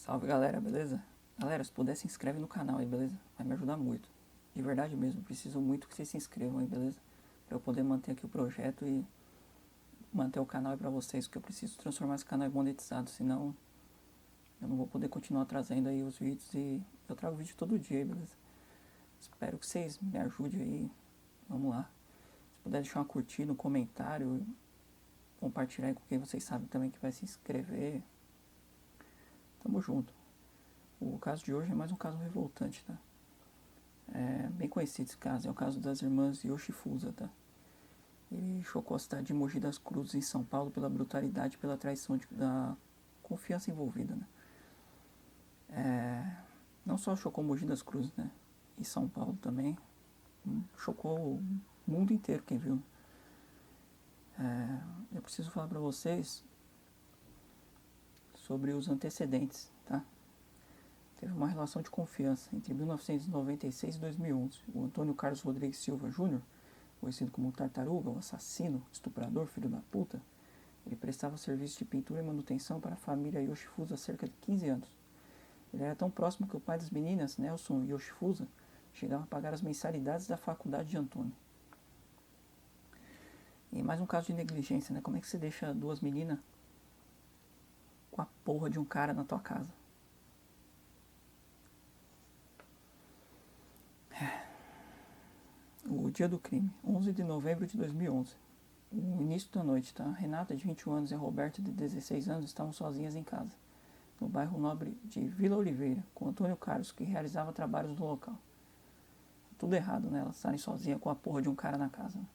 Salve galera, beleza? Galera, se puder se inscreve no canal aí, beleza? Vai me ajudar muito. De verdade mesmo, preciso muito que vocês se inscrevam aí, beleza? Pra eu poder manter aqui o projeto e manter o canal aí pra vocês, porque eu preciso transformar esse canal em monetizado, senão eu não vou poder continuar trazendo aí os vídeos e eu trago vídeo todo dia aí, beleza? Espero que vocês me ajudem aí, vamos lá. Se puder deixar uma curtida, um comentário, compartilhar aí com quem vocês sabem também que vai se inscrever. Tamo junto. O caso de hoje é mais um caso revoltante, tá? É bem conhecido esse caso, é o caso das irmãs Yoshifusa, tá? Ele chocou a cidade de Mogi das Cruzes, em São Paulo, pela brutalidade e pela traição da confiança envolvida, né? Não só chocou Mogi das Cruzes, né? E São Paulo também. Chocou o mundo inteiro, quem viu. Eu preciso falar pra vocês sobre os antecedentes, tá? Teve uma relação de confiança entre 1996 e 2011. O Antônio Carlos Rodrigues Silva Júnior, conhecido como Tartaruga, o assassino, estuprador, filho da puta, ele prestava serviço de pintura e manutenção para a família Yoshifusa há cerca de 15 anos. Ele era tão próximo que o pai das meninas, Nelson Yoshifusa, chegava a pagar as mensalidades da faculdade de Antônio. E mais um caso de negligência, né? Como é que você deixa duas meninas com a porra de um cara na tua casa? O dia do crime, 11 de novembro de 2011. O início da noite, tá? Renata, de 21 anos, e a Roberta, de 16 anos, estavam sozinhas em casa, no bairro nobre de Vila Oliveira, com Antônio Carlos, que realizava trabalhos no local. Tudo errado, né? Elas estarem sozinhas com a porra de um cara na casa. Né?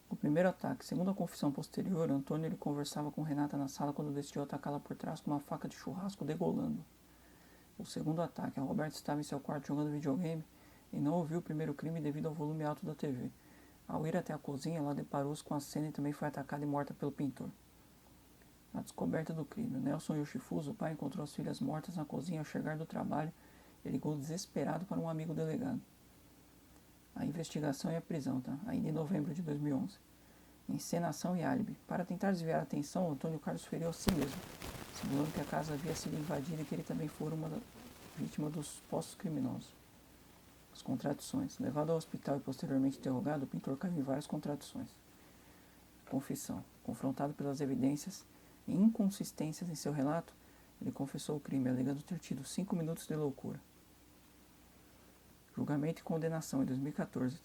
O primeiro ataque, segundo a confissão posterior, Antônio ele conversava com Renata na sala quando decidiu atacá-la por trás com uma faca de churrasco, degolando. O segundo ataque, a Roberta estava em seu quarto jogando videogame e não ouviu o primeiro crime devido ao volume alto da TV. Ao ir até a cozinha, ela deparou-se com a cena e também foi atacada e morta pelo pintor. Na descoberta do crime, Nelson Yoshifusa, o pai, encontrou as filhas mortas na cozinha ao chegar do trabalho e ligou desesperado para um amigo delegado. A investigação e a prisão, tá? Ainda em novembro de 2011. Encenação e álibi. Para tentar desviar a atenção, Antônio Carlos feriu a si mesmo, simulando que a casa havia sido invadida e que ele também fora uma vítima dos supostos criminosos. As contradições. Levado ao hospital e posteriormente interrogado, o pintor caiu em várias contradições. Confissão. Confrontado pelas evidências e inconsistências em seu relato, ele confessou o crime, alegando ter tido 5 minutos de loucura. Julgamento e condenação em 2014.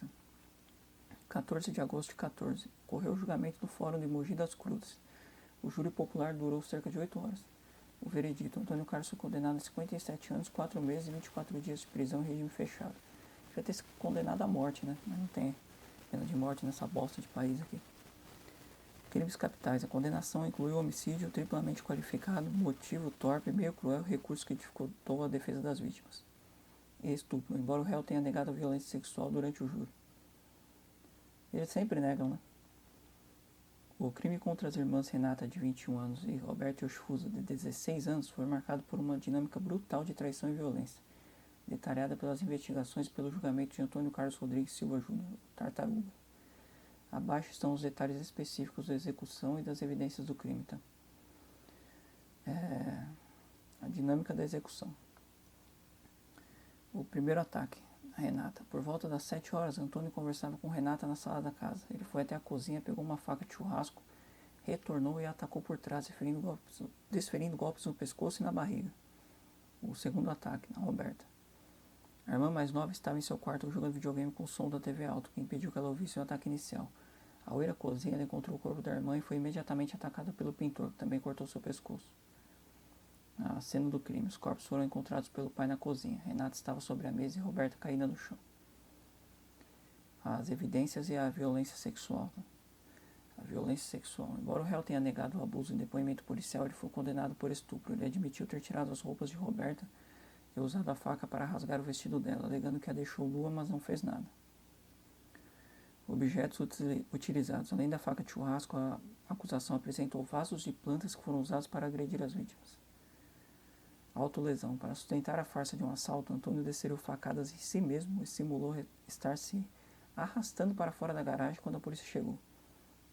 14 de agosto de 14. Ocorreu o julgamento no Fórum de Mogi das Cruzes. O júri popular durou cerca de 8 horas. O veredito: Antônio Carlos foi condenado a 57 anos, 4 meses e 24 dias de prisão em regime fechado. Devia ter sido condenado à morte, né? Mas não tem pena de morte nessa bosta de país aqui. Crimes capitais. A condenação incluiu homicídio triplamente qualificado, motivo torpe, meio cruel, recurso que dificultou a defesa das vítimas. E estupro, embora o réu tenha negado a violência sexual durante o júri. Eles sempre negam, né? O crime contra as irmãs Renata, de 21 anos, e Roberto Yoshifusa, de 16 anos, foi marcado por uma dinâmica brutal de traição e violência, detalhada pelas investigações e pelo julgamento de Antônio Carlos Rodrigues Silva Júnior, Tartaruga. Abaixo estão os detalhes específicos da execução e das evidências do crime, tá? A dinâmica da execução. O primeiro ataque, a Renata. Por volta das 7 horas, Antônio conversava com Renata na sala da casa. Ele foi até a cozinha, pegou uma faca de churrasco, retornou e a atacou por trás, desferindo golpes no pescoço e na barriga. O segundo ataque, na Roberta. A irmã mais nova estava em seu quarto jogando videogame com o som da TV alto, que impediu que ela ouvisse o ataque inicial. Ao ir à cozinha, ela encontrou o corpo da irmã e foi imediatamente atacada pelo pintor, que também cortou seu pescoço. A cena do crime. Os corpos foram encontrados pelo pai na cozinha. Renata estava sobre a mesa e Roberta caída no chão. As evidências e a violência sexual. A violência sexual. Embora o réu tenha negado o abuso em depoimento policial, ele foi condenado por estupro. Ele admitiu ter tirado as roupas de Roberta e usado a faca para rasgar o vestido dela, alegando que a deixou nua, mas não fez nada. Objetos utilizados. Além da faca de churrasco, a acusação apresentou vasos de plantas que foram usados para agredir as vítimas. Autolesão. Para sustentar a farsa de um assalto, Antônio desferiu facadas em si mesmo e simulou estar se arrastando para fora da garagem quando a polícia chegou.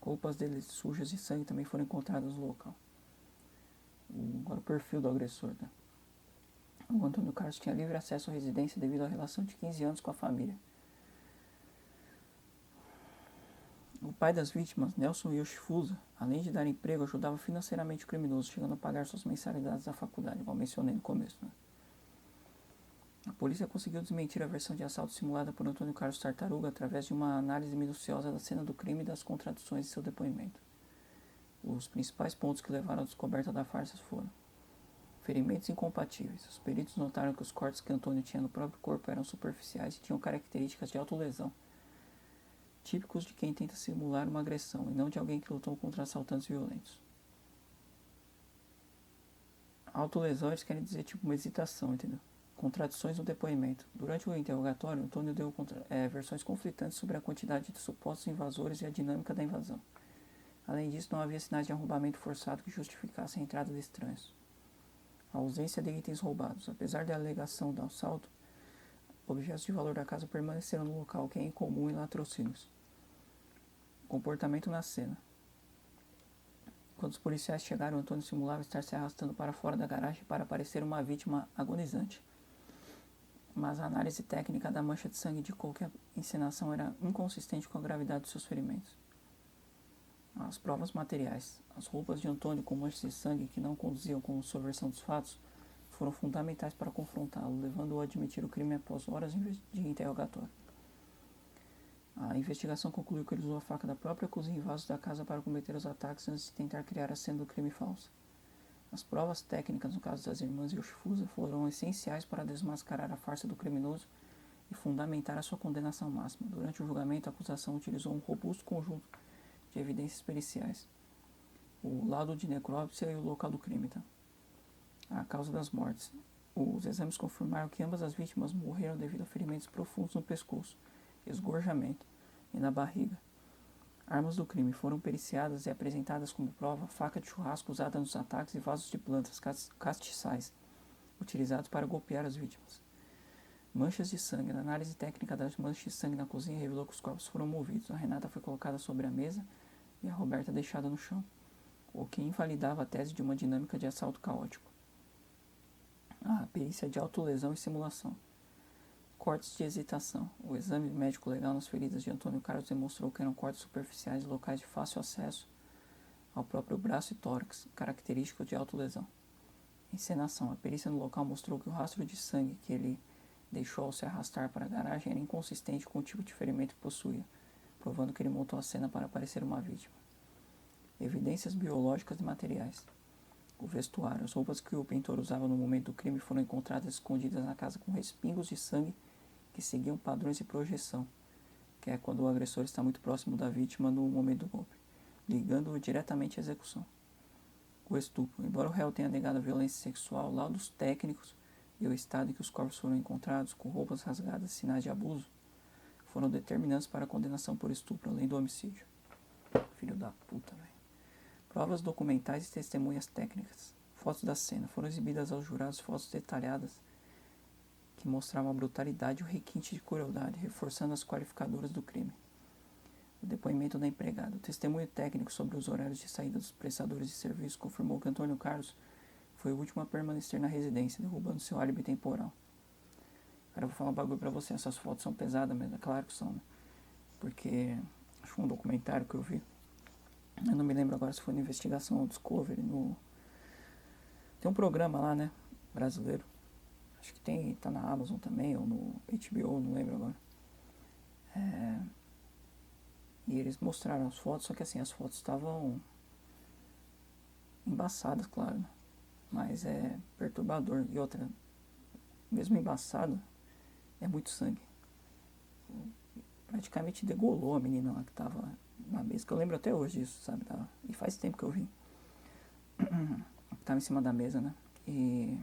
Roupas dele sujas de sangue também foram encontradas no local. Agora o perfil do agressor. Né? O Antônio Carlos tinha livre acesso à residência devido à relação de 15 anos com a família. O pai das vítimas, Nelson Yoshifusa, além de dar emprego, ajudava financeiramente o criminoso, chegando a pagar suas mensalidades da faculdade, como mencionei no começo. Né? A polícia conseguiu desmentir a versão de assalto simulada por Antônio Carlos Tartaruga através de uma análise minuciosa da cena do crime e das contradições de seu depoimento. Os principais pontos que levaram à descoberta da farsa foram: ferimentos incompatíveis. Os peritos notaram que os cortes que Antônio tinha no próprio corpo eram superficiais e tinham características de autolesão, típicos de quem tenta simular uma agressão e não de alguém que lutou contra assaltantes violentos. Autolesão eles querem dizer tipo uma hesitação, entendeu? Contradições no depoimento. Durante o interrogatório, Antônio deu versões conflitantes sobre a quantidade de supostos invasores e a dinâmica da invasão. Além disso, não havia sinais de arrombamento forçado que justificassem a entrada de estranhos. A ausência de itens roubados. Apesar da alegação do assalto, objetos de valor da casa permaneceram no local, o que é incomum em latrocínios. Comportamento na cena. Quando os policiais chegaram, Antônio simulava estar se arrastando para fora da garagem para parecer uma vítima agonizante. Mas a análise técnica da mancha de sangue indicou que a encenação era inconsistente com a gravidade de seus ferimentos. As provas materiais. As roupas de Antônio com manchas de sangue que não conduziam com sua versão dos fatos foram fundamentais para confrontá-lo, levando-o a admitir o crime após horas de interrogatório. A investigação concluiu que ele usou a faca da própria cozinha e vasos da casa para cometer os ataques antes de tentar criar a cena do crime falsa. As provas técnicas no caso das irmãs Yoshifusa foram essenciais para desmascarar a farsa do criminoso e fundamentar a sua condenação máxima. Durante o julgamento, a acusação utilizou um robusto conjunto de evidências periciais: o laudo de necrópsia e o local do crime. A causa das mortes. Os exames confirmaram que ambas as vítimas morreram devido a ferimentos profundos no pescoço, esgorjamento e na barriga. Armas do crime foram periciadas e apresentadas como prova: faca de churrasco usada nos ataques e vasos de plantas castiçais, utilizados para golpear as vítimas. Manchas de sangue. Na análise técnica das manchas de sangue na cozinha revelou que os corpos foram movidos. A Renata foi colocada sobre a mesa e a Roberta deixada no chão, o que invalidava a tese de uma dinâmica de assalto caótico. A perícia de autolesão e simulação. Cortes de hesitação. O exame médico legal nas feridas de Antônio Carlos demonstrou que eram cortes superficiais e locais de fácil acesso ao próprio braço e tórax, característico de autolesão. Encenação. A perícia no local mostrou que o rastro de sangue que ele deixou ao se arrastar para a garagem era inconsistente com o tipo de ferimento que possuía, provando que ele montou a cena para parecer uma vítima. Evidências biológicas e materiais. O vestuário. As roupas que o pintor usava no momento do crime foram encontradas escondidas na casa com respingos de sangue que seguiam padrões de projeção, que é quando o agressor está muito próximo da vítima no momento do golpe, ligando-o diretamente à execução. O estupro. Embora o réu tenha negado a violência sexual, laudos técnicos e o estado em que os corpos foram encontrados, com roupas rasgadas e sinais de abuso, foram determinantes para a condenação por estupro, além do homicídio. Filho da puta, velho. Provas documentais e testemunhas técnicas. Fotos da cena. Foram exibidas aos jurados fotos detalhadas que mostravam a brutalidade e o requinte de crueldade, reforçando as qualificadoras do crime. O depoimento da empregada. O testemunho técnico sobre os horários de saída dos prestadores de serviço confirmou que Antônio Carlos foi o último a permanecer na residência, derrubando seu álibi temporal. Cara, eu vou falar um bagulho pra você. Essas fotos são pesadas mesmo, é claro que são, né? Porque acho que foi um documentário que eu vi. Eu não me lembro agora se foi na Investigação ou Discovery. Tem um programa lá, né? Brasileiro. Acho que tá na Amazon também, ou no HBO, não lembro agora. E eles mostraram as fotos, só que assim, as fotos estavam embaçadas, claro, né? Mas é perturbador. E outra, mesmo embaçado, é muito sangue. Praticamente degolou a menina lá que tava na mesa, que eu lembro até hoje disso, sabe? E faz tempo que eu vi. Tava em cima da mesa, né? E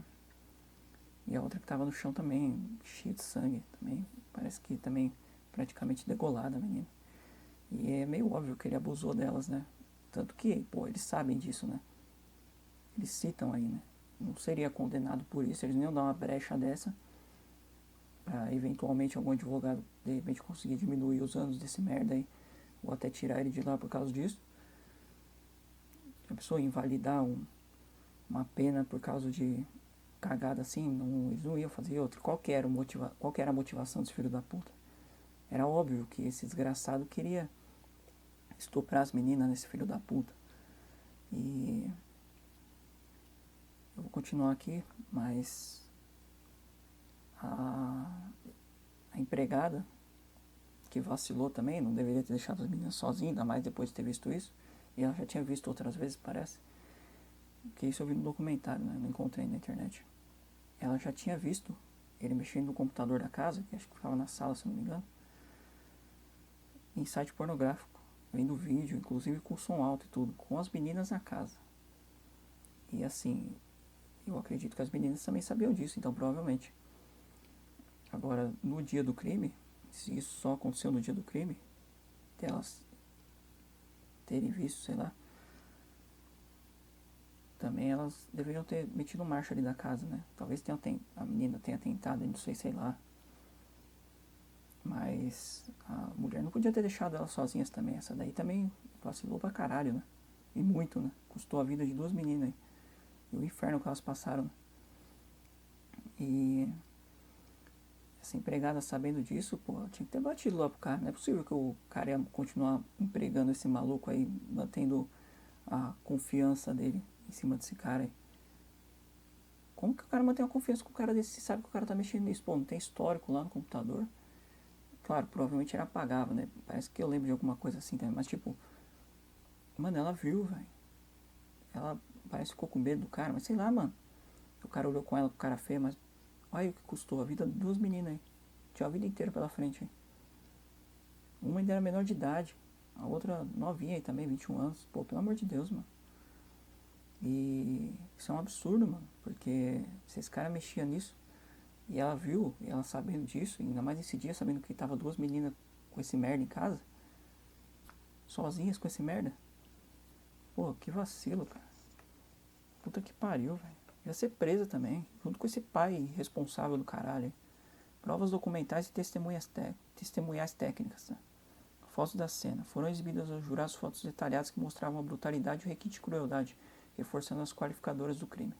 a outra que tava no chão também, cheia de sangue também. Parece que também praticamente degolada a menina. E é meio óbvio que ele abusou delas, né? Tanto que, pô, eles sabem disso, né? Eles citam aí, né? Não seria condenado por isso, eles nem iam dar uma brecha dessa pra eventualmente algum advogado de repente conseguir diminuir os anos desse merda aí, ou até tirar ele de lá por causa disso. A pessoa invalidar uma pena por causa de cagada assim, eles não iam fazer outra. Qual que era a motivação desse filho da puta? Era óbvio que esse desgraçado queria estuprar as meninas nesse filho da puta. E eu vou continuar aqui, mas a empregada, que vacilou também, não deveria ter deixado as meninas sozinhas, ainda mais depois de ter visto isso. E ela já tinha visto outras vezes, parece. Que isso eu vi no documentário, né? Não encontrei na internet. Ela já tinha visto ele mexendo no computador da casa, que acho que ficava na sala, se não me engano, em site pornográfico, vendo vídeo, inclusive com som alto e tudo, com as meninas na casa. E assim, eu acredito que as meninas também sabiam disso, então provavelmente. Agora, no dia do crime, se isso só aconteceu no dia do crime, delas terem visto, sei lá, também elas deveriam ter metido marcha ali da casa, né? Talvez a menina tenha tentado, não sei lá. Mas a mulher não podia ter deixado elas sozinhas também. Essa daí também vacilou pra caralho, né? E muito, né? Custou a vida de duas meninas aí. E o inferno que elas passaram, né? E essa empregada, sabendo disso, pô, tinha que ter batido lá pro cara. Não é possível que o cara ia continuar empregando esse maluco aí, mantendo a confiança dele em cima desse cara aí. Como que o cara mantém a confiança com o cara desse se sabe que o cara tá mexendo nisso? Pô, não tem histórico lá no computador. Claro, provavelmente ele apagava, né? Parece que eu lembro de alguma coisa assim também. Mas tipo, mano, ela viu, velho. Ela parece que ficou com medo do cara, mas sei lá, mano. O cara olhou com ela com cara feia, mas olha o que custou a vida de duas meninas aí. Tinha a vida inteira pela frente aí. Uma ainda era menor de idade, a outra novinha aí também, 21 anos. Pô, pelo amor de Deus, mano. E isso é um absurdo, mano. Porque se esse cara mexia nisso, e ela viu, e ela sabendo disso, ainda mais esse dia, sabendo que tava duas meninas com esse merda em casa, sozinhas com esse merda. Pô, que vacilo, cara. Puta que pariu, velho. Ia ser presa também, junto com esse pai responsável do caralho. Provas documentais e testemunhais técnicas, tá? Fotos da cena. Foram exibidas aos jurados fotos detalhadas que mostravam a brutalidade e o requinte de crueldade, reforçando as qualificadoras do crime.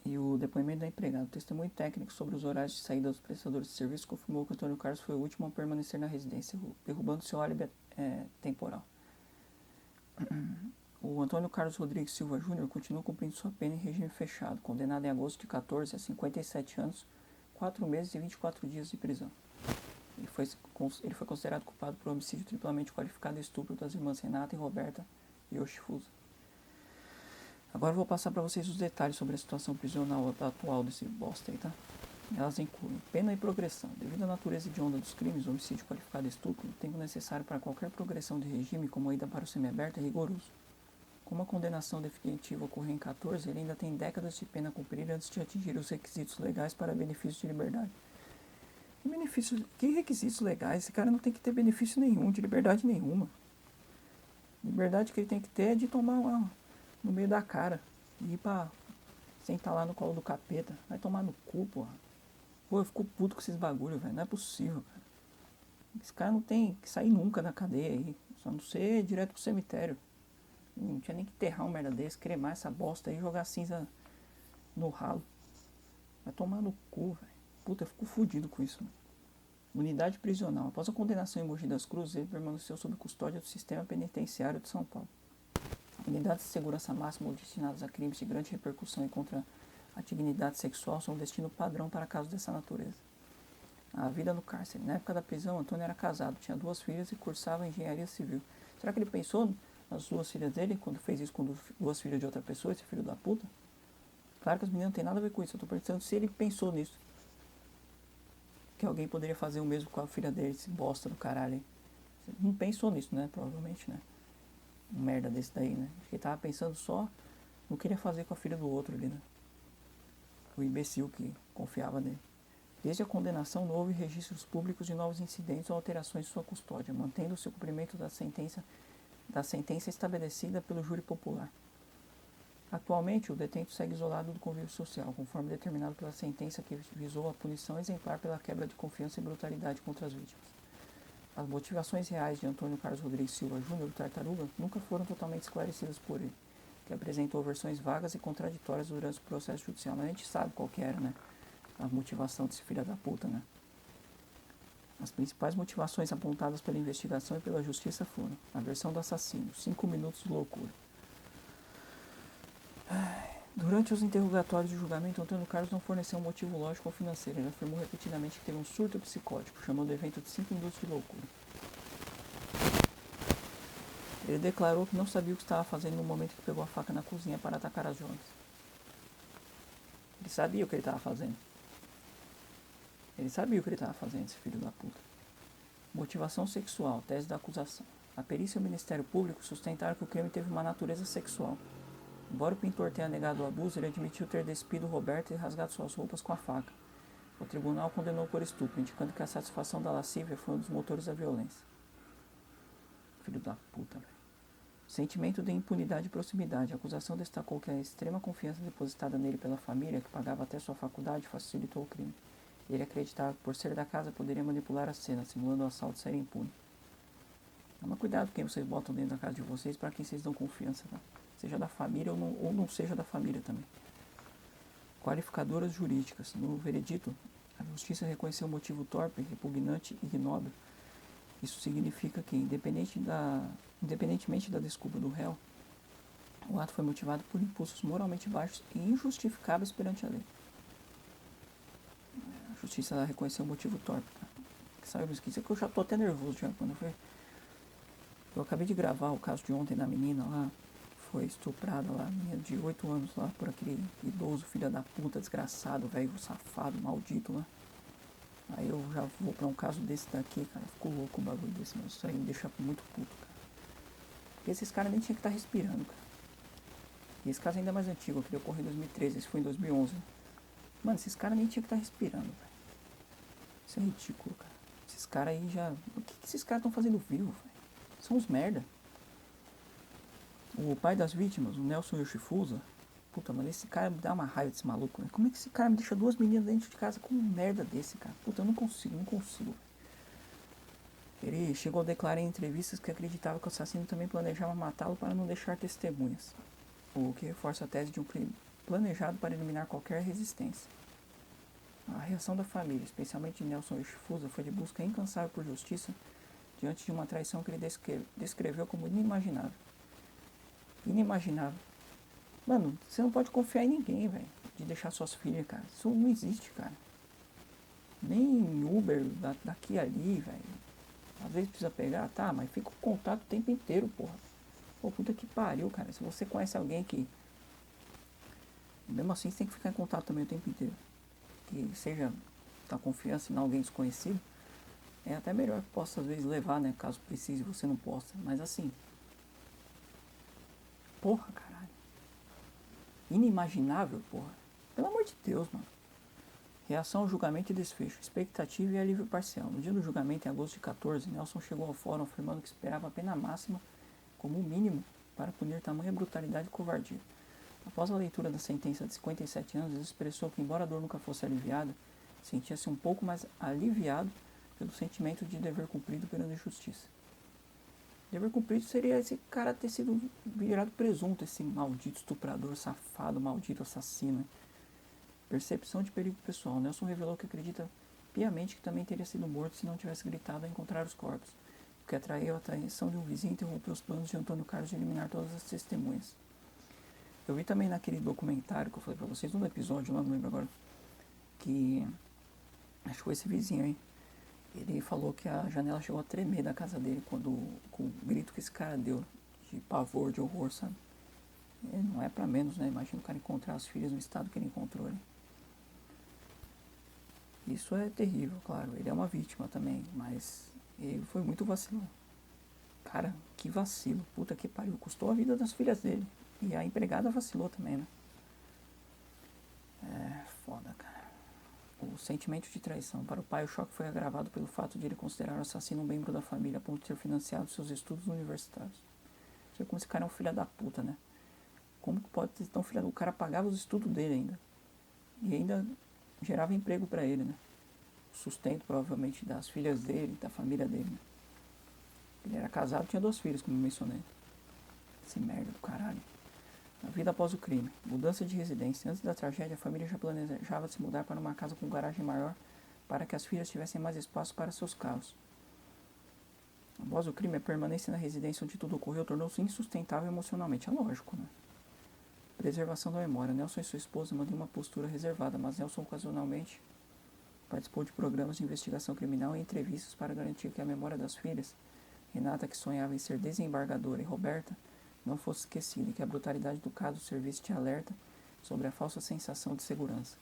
E o depoimento da empregada. O testemunho técnico sobre os horários de saída dos prestadores de serviço confirmou que Antônio Carlos foi o último a permanecer na residência, derrubando seu álibi temporal. O Antônio Carlos Rodrigues Silva Júnior continua cumprindo sua pena em regime fechado, condenado em agosto de 14 a 57 anos, 4 meses e 24 dias de prisão. Ele foi considerado culpado por homicídio triplamente qualificado e estupro das irmãs Renata e Roberta Yoshifusa. Agora eu vou passar para vocês os detalhes sobre a situação prisional atual desse bosta aí, tá? Elas incluem pena e progressão. Devido à natureza hedionda dos crimes, homicídio qualificado e estupro, o tempo necessário para qualquer progressão de regime, como a ida para o semiaberto, é rigoroso. Como a condenação definitiva ocorreu em 14, ele ainda tem décadas de pena a cumprir antes de atingir os requisitos legais para benefício de liberdade. Que requisitos legais? Esse cara não tem que ter benefício nenhum, de liberdade nenhuma. Liberdade que ele tem que ter é de tomar uma no meio da cara e ir pra sentar lá no colo do capeta. Vai tomar no cu, porra. Pô, eu fico puto com esses bagulho, velho. Não é possível, cara. Esse cara não tem que sair nunca da cadeia aí. Só não ser direto pro cemitério. Não tinha nem que enterrar um merda desse, cremar essa bosta aí e jogar cinza no ralo. Vai tomar no cu, velho. Puta, eu fico fudido com isso, mano. Unidade prisional. Após a condenação em Mogi das Cruzes, ele permaneceu sob custódia do sistema penitenciário de São Paulo. Unidades de segurança máxima destinadas a crimes de grande repercussão e contra a dignidade sexual são um destino padrão para casos dessa natureza. A vida no cárcere. Na época da prisão, Antônio era casado, tinha 2 filhas e cursava engenharia civil. Será que ele pensou nas 2 filhas dele quando fez isso com 2 filhas de outra pessoa, esse filho da puta? Claro que as meninas não tem nada a ver com isso, eu tô pensando se ele pensou nisso. Que alguém poderia fazer o mesmo com a filha dele, esse bosta do caralho aí. Não pensou nisso, né? Provavelmente, né? Um merda desse daí, né? Acho que ele tava pensando só no que ele ia fazer com a filha do outro ali, né? O imbecil que confiava nele. Desde a condenação, não houve registros públicos de novos incidentes ou alterações de sua custódia, mantendo-se o cumprimento da sentença estabelecida pelo júri popular. Atualmente, o detento segue isolado do convívio social, conforme determinado pela sentença que visou a punição exemplar pela quebra de confiança e brutalidade contra as vítimas. As motivações reais de Antônio Carlos Rodrigues Silva Júnior, o Tartaruga, nunca foram totalmente esclarecidas por ele. que apresentou versões vagas e contraditórias durante o processo judicial. Mas a gente sabe qual que era, né? A motivação desse filho da puta, né? As principais motivações apontadas pela investigação e pela justiça foram a versão do assassino, 5 minutos de loucura. Durante os interrogatórios de julgamento, Antônio Carlos não forneceu um motivo lógico ou financeiro. Ele afirmou repetidamente que teve um surto psicótico, chamando o evento de 5 minutos de loucura. Ele declarou que não sabia o que estava fazendo no momento que pegou a faca na cozinha para atacar as jovens. Ele sabia o que ele estava fazendo. Ele sabia o que ele estava fazendo, esse filho da puta. Motivação sexual, tese da acusação. A perícia e o Ministério Público sustentaram que o crime teve uma natureza sexual. Embora o pintor tenha negado o abuso, ele admitiu ter despido Roberta e rasgado suas roupas com a faca. O tribunal condenou por estupro, indicando que a satisfação da lascívia foi um dos motores da violência. Filho da puta, velho. Sentimento de impunidade e proximidade. A acusação destacou que a extrema confiança depositada nele pela família, que pagava até sua faculdade, facilitou o crime. Ele acreditava que, por ser da casa, poderia manipular a cena, simulando o assalto e ser impune. Toma cuidado com quem vocês botam dentro da casa de vocês, para quem vocês dão confiança, tá? Seja da família ou não seja da família também. Qualificadoras jurídicas. No veredito, a justiça reconheceu o motivo torpe, repugnante e ignóbil. Isso significa que, independentemente da desculpa do réu, o ato foi motivado por impulsos moralmente baixos e injustificáveis perante a lei. A justiça reconheceu o motivo torpe, tá? Sabe, isso que eu já tô até nervoso já quando eu acabei de gravar o caso de ontem da menina lá, foi estuprada lá, menina de 8 anos lá, por aquele idoso filho da puta, desgraçado, velho, safado, maldito lá. Aí eu já vou pra um caso desse daqui, cara, ficou louco o bagulho desse, mas isso aí me deixa muito puto, cara. Porque esses caras nem tinham que estar respirando, cara. E esse caso ainda é mais antigo, aquele ocorreu em 2013, esse foi em 2011. Mano, esses caras nem tinham que estar respirando, velho. Isso é ridículo, cara. Esses caras aí já... O que esses caras estão fazendo vivo, velho? São uns merda. O pai das vítimas, o Nelson Yoshifusa, puta, mano, esse cara me dá uma raiva desse maluco, né? Como é que esse cara me deixa 2 meninas dentro de casa com um merda desse, cara? Puta, eu não consigo. Ele chegou a declarar em entrevistas que acreditava que o assassino também planejava matá-lo para não deixar testemunhas, o que reforça a tese de um crime planejado para eliminar qualquer resistência. A reação da família, especialmente de Nelson Yoshifusa, foi de busca incansável por justiça diante de uma traição que ele descreveu como inimaginável. Inimaginável. Mano, você não pode confiar em ninguém, velho, de deixar suas filhas, cara. Isso não existe, cara. Nem Uber daqui e ali, velho. Às vezes precisa pegar, tá, mas fica com contato o tempo inteiro, porra. Pô, puta que pariu, cara. Se você conhece alguém que... Mesmo assim, você tem que ficar em contato também o tempo inteiro. Que seja da confiança em alguém desconhecido. É até melhor que possa, às vezes, levar, né, caso precise, você não possa. Mas assim... Porra, caralho. Inimaginável, porra. Pelo amor de Deus, mano. Reação ao julgamento e desfecho. Expectativa e alívio parcial. No dia do julgamento, em agosto de 14, Nelson chegou ao fórum afirmando que esperava a pena máxima como o mínimo para punir tamanha brutalidade e covardia. Após a leitura da sentença de 57 anos, ele expressou que, embora a dor nunca fosse aliviada, sentia-se um pouco mais aliviado pelo sentimento de dever cumprido perante a justiça. Dever cumprido seria esse cara ter sido virado presunto, esse maldito estuprador, safado, maldito assassino. Percepção de perigo pessoal. Nelson revelou que acredita piamente que também teria sido morto se não tivesse gritado a encontrar os corpos, o que atraiu a atenção de um vizinho e interrompeu os planos de Antônio Carlos de eliminar todas as testemunhas. Eu vi também naquele documentário que eu falei pra vocês, num episódio lá, não lembro agora, que acho que foi esse vizinho aí. Ele falou que a janela chegou a tremer da casa dele com o grito que esse cara deu, de pavor, de horror, sabe? E não é pra menos, né? Imagina o cara encontrar as filhas no estado que ele encontrou ali. Isso é terrível, claro. Ele é uma vítima também, mas ele foi muito vacilão. Cara, que vacilo. Puta que pariu. Custou a vida das filhas dele. E a empregada vacilou também, né? É foda, cara. O sentimento de traição. Para o pai, o choque foi agravado pelo fato de ele considerar o assassino um membro da família a ponto de ter financiado seus estudos universitários. Você vê como esse cara é um filho da puta, né? Como que pode ser tão filho da puta? O cara pagava os estudos dele ainda. E ainda gerava emprego pra ele, né? O sustento, provavelmente, das filhas dele, da família dele, né? Ele era casado, tinha 2 filhos, como eu mencionei. Esse merda do caralho. A vida após o crime. Mudança de residência. Antes da tragédia, a família já planejava se mudar para uma casa com garagem maior para que as filhas tivessem mais espaço para seus carros. Após o crime, a permanência na residência onde tudo ocorreu tornou-se insustentável emocionalmente. É lógico, né? Preservação da memória. Nelson e sua esposa mantinham uma postura reservada, mas Nelson ocasionalmente participou de programas de investigação criminal e entrevistas para garantir que a memória das filhas, Renata, que sonhava em ser desembargadora, e Roberta, não fosse esquecida e que a brutalidade do caso servisse de alerta sobre a falsa sensação de segurança.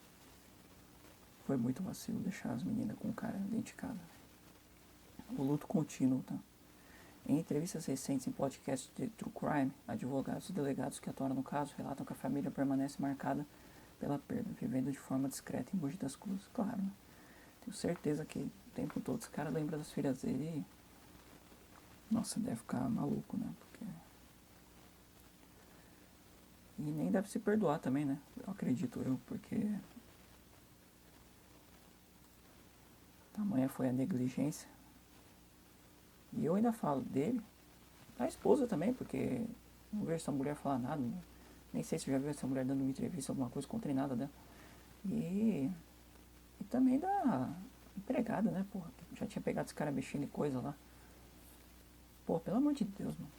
Foi muito vacilo deixar as meninas com o cara identificado. O luto contínuo, tá? Em entrevistas recentes em podcasts de True Crime, advogados e delegados que atuaram no caso relatam que a família permanece marcada pela perda, vivendo de forma discreta em Mogi das Cruzes. Claro, né? Tenho certeza que o tempo todo esse cara lembra das filhas dele e... Nossa, deve ficar maluco, né? Porque... E nem deve se perdoar também, né? Eu acredito porque... Tamanha foi a negligência. E eu ainda falo dele, da esposa também, porque não vejo essa mulher falar nada, né? Nem sei se eu já vi essa mulher dando uma entrevista, alguma coisa, contei nada dela. E também da empregada, né, porra, já tinha pegado esse cara mexendo em coisa lá. Pô, pelo amor de Deus, mano.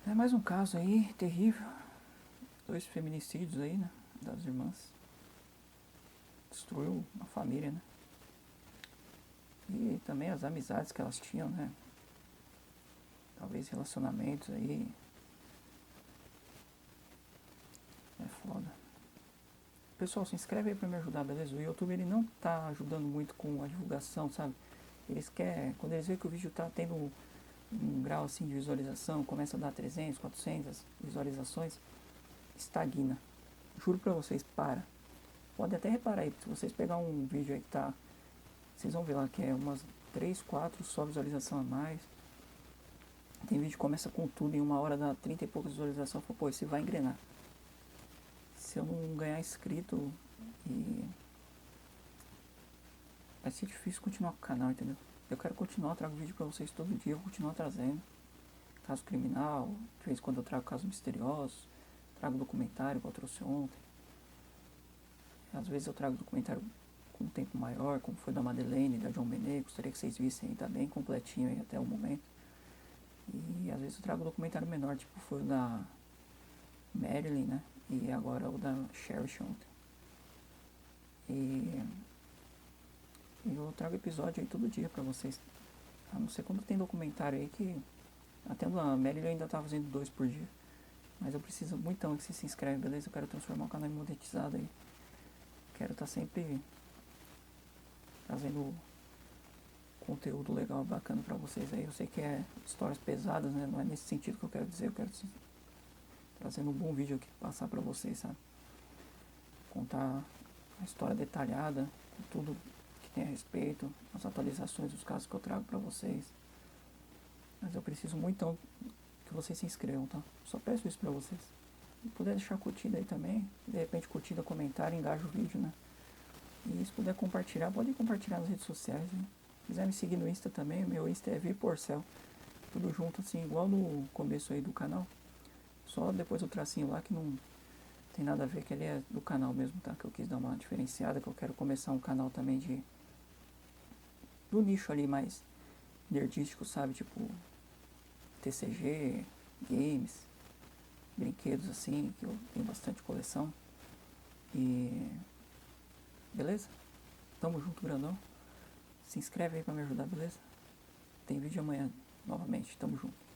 É mais um caso aí, terrível. 2 feminicídios aí, né, das irmãs. Destruiu a família, né. E também as amizades que elas tinham, né. Talvez relacionamentos aí. É foda. Pessoal, se inscreve aí pra me ajudar, beleza? O YouTube ele não tá ajudando muito com a divulgação, sabe? Eles querem, quando eles veem que o vídeo tá tendo um grau assim de visualização, começa a dar 300, 400 visualizações, estagna. Juro pra vocês, para. Pode até reparar aí, se vocês pegar um vídeo aí que tá, vocês vão ver lá que é umas 3, 4 só visualização a mais. Tem vídeo que começa com tudo, em 1 hora dá 30 e poucas visualizações, pô, esse vai engrenar. Se eu não ganhar inscrito, e vai ser difícil continuar com o canal, entendeu? Eu quero continuar, eu trago vídeo pra vocês todo dia, eu vou continuar trazendo. Caso criminal, de vez em quando eu trago casos misteriosos, trago documentário que eu trouxe ontem. Às vezes eu trago documentário com um tempo maior, como foi da Madeleine, da John Benet, gostaria que vocês vissem aí, tá bem completinho aí até o momento. E às vezes eu trago documentário menor, tipo foi o da Marilyn, né? E agora o da Cherish ontem. E eu trago episódio aí todo dia pra vocês. A não ser quando tem documentário aí que... Até a Marilyn ainda tá fazendo 2 por dia. Mas eu preciso muito que vocês se inscrevem, beleza? Eu quero transformar o canal em monetizado aí. Quero estar sempre trazendo conteúdo legal, bacana pra vocês aí. Eu sei que é histórias pesadas, né? Não é nesse sentido que eu quero dizer. Eu quero trazendo um bom vídeo aqui, passar pra vocês, sabe? Contar a história detalhada, tudo que tem a respeito, as atualizações dos casos que eu trago pra vocês. Mas eu preciso muito que vocês se inscrevam, tá? Só peço isso pra vocês. Se puder deixar curtida aí também, de repente curtida, comentário, engaja o vídeo, né? E se puder compartilhar, pode compartilhar nas redes sociais, né? Se quiser me seguir no Insta também, meu Insta é Viporcel. Tudo junto assim, igual no começo aí do canal. Só depois o tracinho lá que não tem nada a ver, que ele é do canal mesmo, tá? Que eu quis dar uma diferenciada, que eu quero começar um canal também do nicho ali mais nerdístico, sabe? Tipo TCG, games, brinquedos assim, que eu tenho bastante coleção. E beleza? Tamo junto, grandão. Se inscreve aí pra me ajudar, beleza? Tem vídeo amanhã novamente, tamo junto.